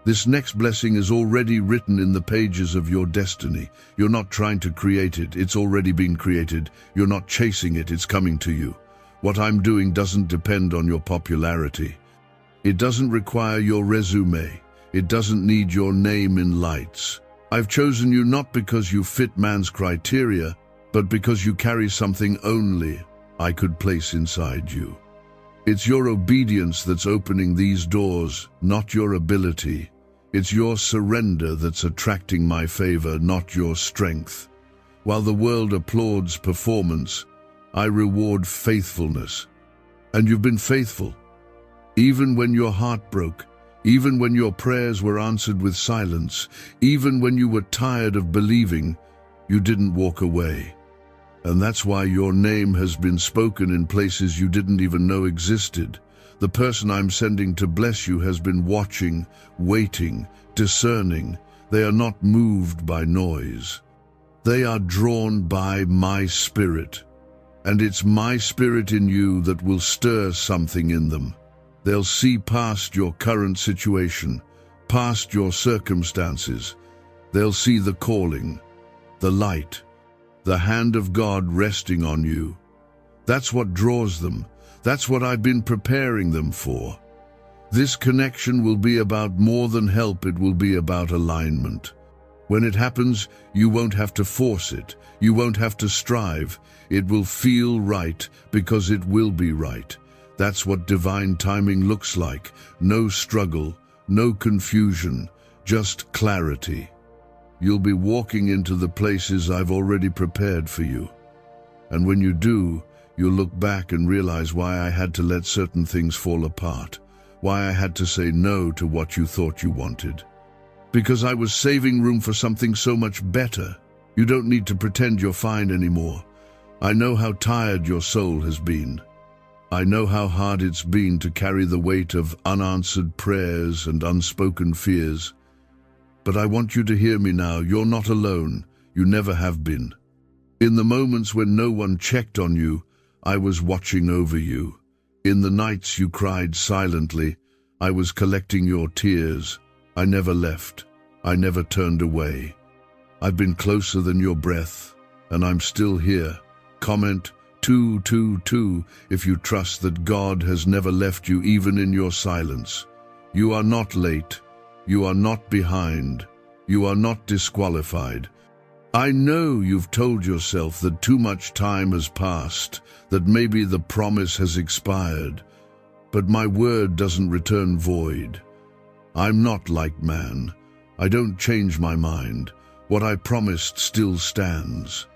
This next blessing is already written in the pages of your destiny. You're not trying to create it, it's already been created. You're not chasing it, it's coming to you. What I'm doing doesn't depend on your popularity. It doesn't require your resume. It doesn't need your name in lights. I've chosen you not because you fit man's criteria, but because you carry something only I could place inside you. It's your obedience that's opening these doors, not your ability. It's your surrender that's attracting my favor, not your strength. While the world applauds performance, I reward faithfulness. And you've been faithful. Even when your heart broke, even when your prayers were answered with silence, even when you were tired of believing, you didn't walk away. And that's why your name has been spoken in places you didn't even know existed. The person I'm sending to bless you has been watching, waiting, discerning. They are not moved by noise. They are drawn by my spirit. And it's my spirit in you that will stir something in them. They'll see past your current situation, past your circumstances. They'll see the calling, the light, the hand of God resting on you. That's what draws them. That's what I've been preparing them for. This connection will be about more than help, it will be about alignment. When it happens, you won't have to force it. You won't have to strive. It will feel right because it will be right. That's what divine timing looks like. No struggle, no confusion, just clarity. You'll be walking into the places I've already prepared for you. And when you do, you'll look back and realize why I had to let certain things fall apart, why I had to say no to what you thought you wanted. Because I was saving room for something so much better. You don't need to pretend you're fine anymore. I know how tired your soul has been. I know how hard it's been to carry the weight of unanswered prayers and unspoken fears. But I want you to hear me now. You're not alone. You never have been. In the moments when no one checked on you, I was watching over you. In the nights you cried silently, I was collecting your tears. I never left. I never turned away. I've been closer than your breath, and I'm still here. Comment 222 if you trust that God has never left you even in your silence. You are not late. You are not behind. You are not disqualified. I know you've told yourself that too much time has passed, that maybe the promise has expired, but my word doesn't return void. I'm not like man. I don't change my mind. What I promised still stands.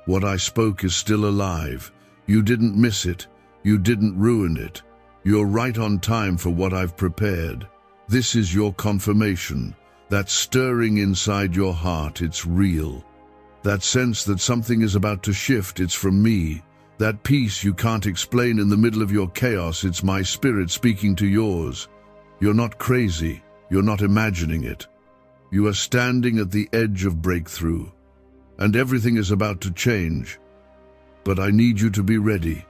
What I spoke is still alive. You didn't miss it. You didn't ruin it. You're right on time for what I've prepared. This is your confirmation. That stirring inside your heart, it's real. That sense that something is about to shift, it's from me. That peace you can't explain in the middle of your chaos, it's my spirit speaking to yours. You're not crazy. You're not imagining it. You are standing at the edge of breakthrough, and everything is about to change. But I need you to be ready,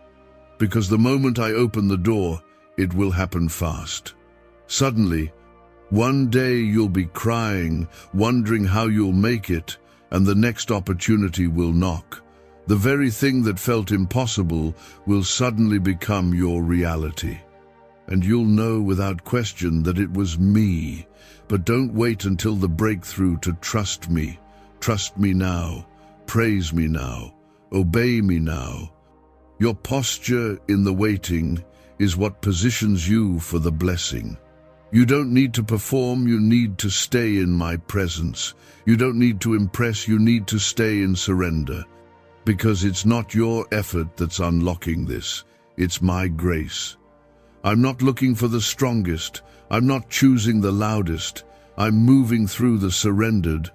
because the moment I open the door, it will happen fast. Suddenly, one day you'll be crying, wondering how you'll make it, and the next opportunity will knock. The very thing that felt impossible will suddenly become your reality. And you'll know without question that it was me. But don't wait until the breakthrough to trust me. Trust me now. Praise me now. Obey me now. Your posture in the waiting is what positions you for the blessing. You don't need to perform, you need to stay in my presence. You don't need to impress, you need to stay in surrender. Because it's not your effort that's unlocking this, it's my grace. I'm not looking for the strongest, I'm not choosing the loudest, I'm moving through the surrendered,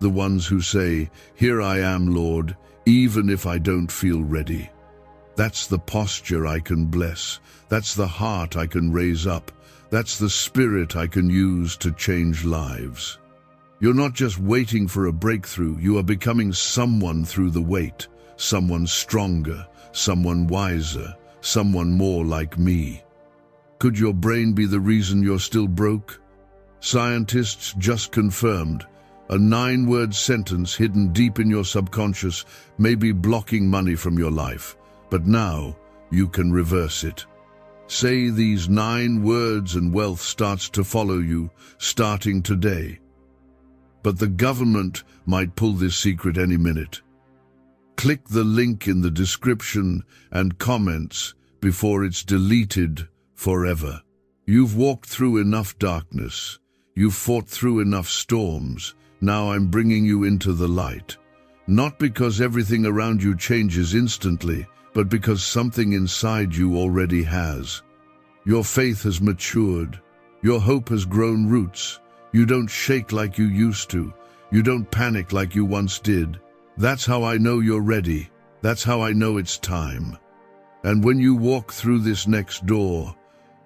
the ones who say, "Here I am, Lord," even if I don't feel ready. That's the posture I can bless, that's the heart I can raise up, that's the spirit I can use to change lives. You're not just waiting for a breakthrough, you are becoming someone through the wait, someone stronger, someone wiser, someone more like me. Could your brain be the reason you're still broke? Scientists just confirmed a 9-word sentence hidden deep in your subconscious may be blocking money from your life, but now you can reverse it. Say these 9 words and wealth starts to follow you, starting today. But the government might pull this secret any minute. Click the link in the description and comments before it's deleted forever. You've walked through enough darkness. You've fought through enough storms. Now I'm bringing you into the light. Not because everything around you changes instantly, but because something inside you already has. Your faith has matured. Your hope has grown roots. You don't shake like you used to. You don't panic like you once did. That's how I know you're ready. That's how I know it's time. And when you walk through this next door,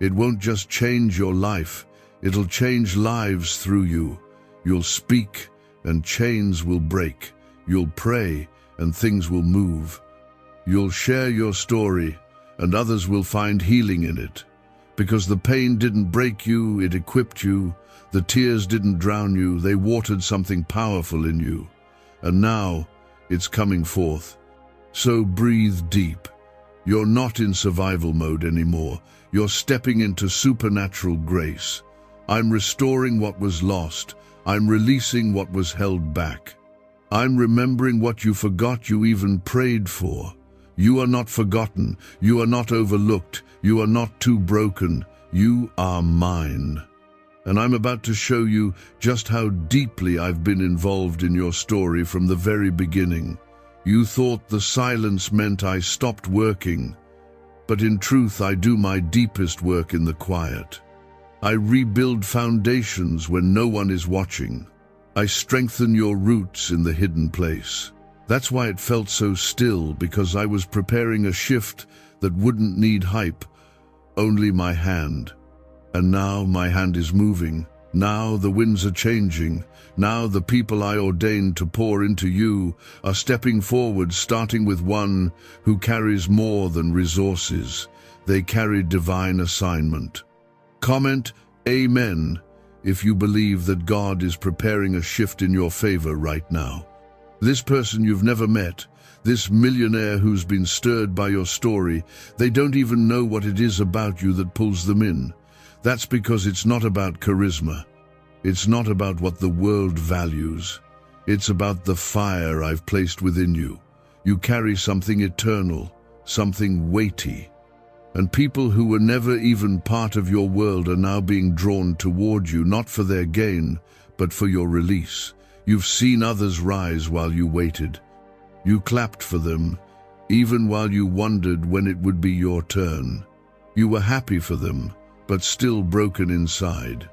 it won't just change your life, it'll change lives through you. You'll speak and chains will break. You'll pray and things will move. You'll share your story and others will find healing in it. Because the pain didn't break you, it equipped you. The tears didn't drown you, they watered something powerful in you. And now it's coming forth. So breathe deep. You're not in survival mode anymore. You're stepping into supernatural grace. I'm restoring what was lost. I'm releasing what was held back. I'm remembering what you forgot you even prayed for. You are not forgotten. You are not overlooked. You are not too broken. You are mine. And I'm about to show you just how deeply I've been involved in your story from the very beginning. You thought the silence meant I stopped working, but in truth I do my deepest work in the quiet. I rebuild foundations when no one is watching. I strengthen your roots in the hidden place. That's why it felt so still, because I was preparing a shift that wouldn't need hype, only my hand. And now my hand is moving. Now the winds are changing. Now the people I ordained to pour into you are stepping forward, starting with one who carries more than resources. They carry divine assignment. Comment Amen if you believe that God is preparing a shift in your favor right now. This person you've never met, this millionaire who's been stirred by your story, they don't even know what it is about you that pulls them in. That's because it's not about charisma. It's not about what the world values. It's about the fire I've placed within you. You carry something eternal, something weighty. And people who were never even part of your world are now being drawn toward you, not for their gain, but for your release. You've seen others rise while you waited. You clapped for them, even while you wondered when it would be your turn. You were happy for them, but still broken inside.